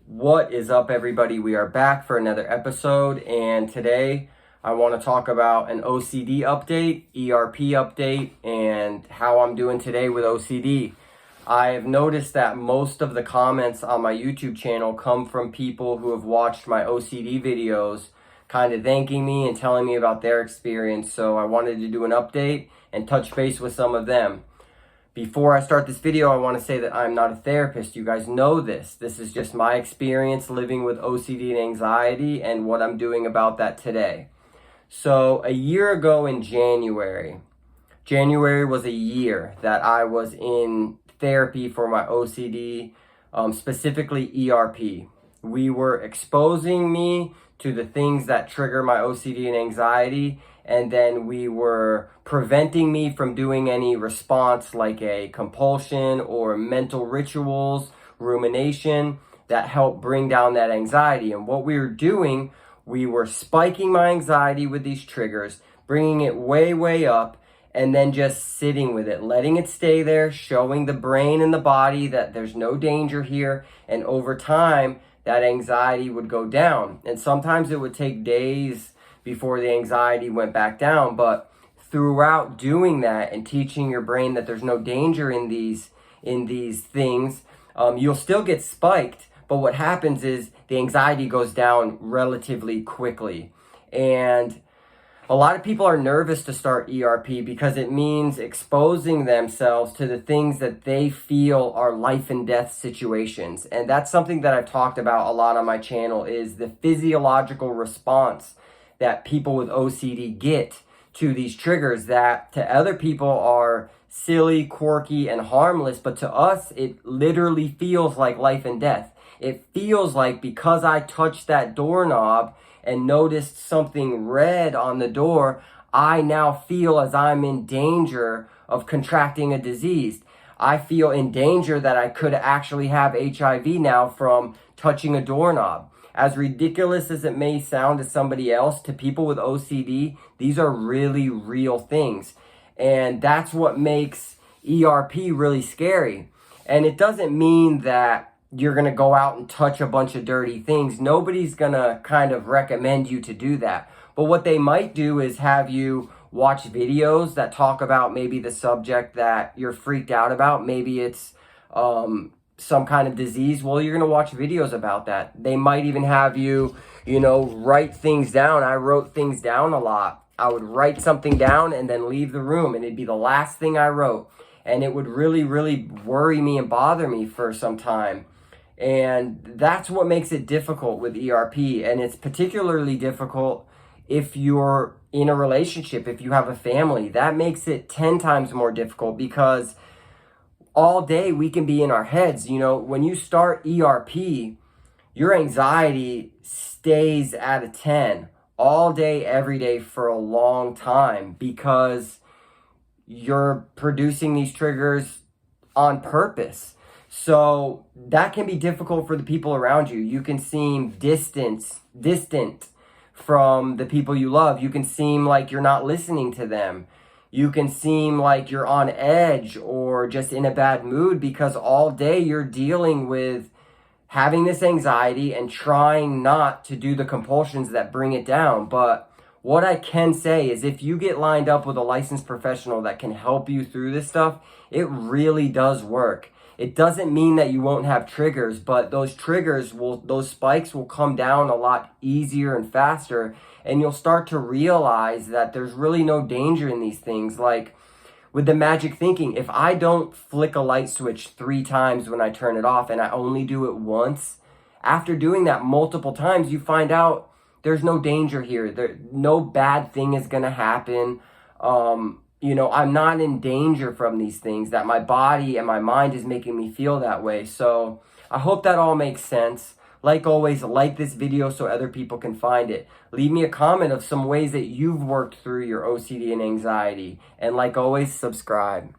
What is up, everybody? We are back for another episode, and today I want to talk about an OCD update, ERP update, and how I'm doing today with OCD. I've noticed that most of the comments on my YouTube channel come from people who have watched my OCD videos, kind of thanking me and telling me about their experience. So I wanted to do an update and touch base with some of them. Before I start this video, I want to say that I'm not a therapist. You guys know this. This is just my experience living with OCD and anxiety and what I'm doing about that today. So a year ago in January was a year that I was in therapy for my OCD, specifically ERP. We were exposing me to the things that trigger my OCD and anxiety, and then we were preventing me from doing any response like a compulsion or mental rituals, rumination that help bring down that anxiety. And what we were doing, we were spiking my anxiety with these triggers, bringing it way, way up, and then just sitting with it, letting it stay there, showing the brain and the body that there's no danger here. And over time, that anxiety would go down. And sometimes it would take days before the anxiety went back down. But throughout doing that and teaching your brain that there's no danger in these things, you'll still get spiked. But what happens is the anxiety goes down relatively quickly. And a lot of people are nervous to start ERP because it means exposing themselves to the things that they feel are life and death situations. And that's something that I've talked about a lot on my channel, is the physiological response that people with OCD get to these triggers that to other people are silly, quirky, and harmless. But to us, it literally feels like life and death. It feels like because I touched that doorknob and noticed something red on the door, I now feel as I'm in danger of contracting a disease. I feel in danger that I could actually have HIV now from touching a doorknob. As ridiculous as it may sound to somebody else, to people with OCD, these are really real things. And that's what makes ERP really scary. And it doesn't mean that you're going to go out and touch a bunch of dirty things. Nobody's going to kind of recommend you to do that. But what they might do is have you watch videos that talk about maybe the subject that you're freaked out about. Maybe it's some kind of disease. Well, you're going to watch videos about that. They might even have you, write things down. I wrote things down a lot. I would write something down and then leave the room, and it'd be the last thing I wrote. And it would really, really worry me and bother me for some time. And that's what makes it difficult with ERP. And it's particularly difficult if you're in a relationship, if you have a family. That makes it 10 times more difficult because all day we can be in our heads. When you start ERP, your anxiety stays at a 10 all day, every day for a long time because you're producing these triggers on purpose. So that can be difficult for the people around you. You can seem distant from the people you love. You can seem like you're not listening to them. You can seem like you're on edge or just in a bad mood because all day you're dealing with having this anxiety and trying not to do the compulsions that bring it down. But what I can say is if you get lined up with a licensed professional that can help you through this stuff, it really does work. It doesn't mean that you won't have triggers, but those spikes will come down a lot easier and faster, and you'll start to realize that there's really no danger in these things. Like with the magic thinking, if I don't flick a light switch 3 times when I turn it off and I only do it once, after doing that multiple times, you find out there's no danger here. No bad thing is going to happen. I'm not in danger from these things that my body and my mind is making me feel that way. So I hope that all makes sense. Like always, like this video so other people can find it. Leave me a comment of some ways that you've worked through your OCD and anxiety. And like always, subscribe.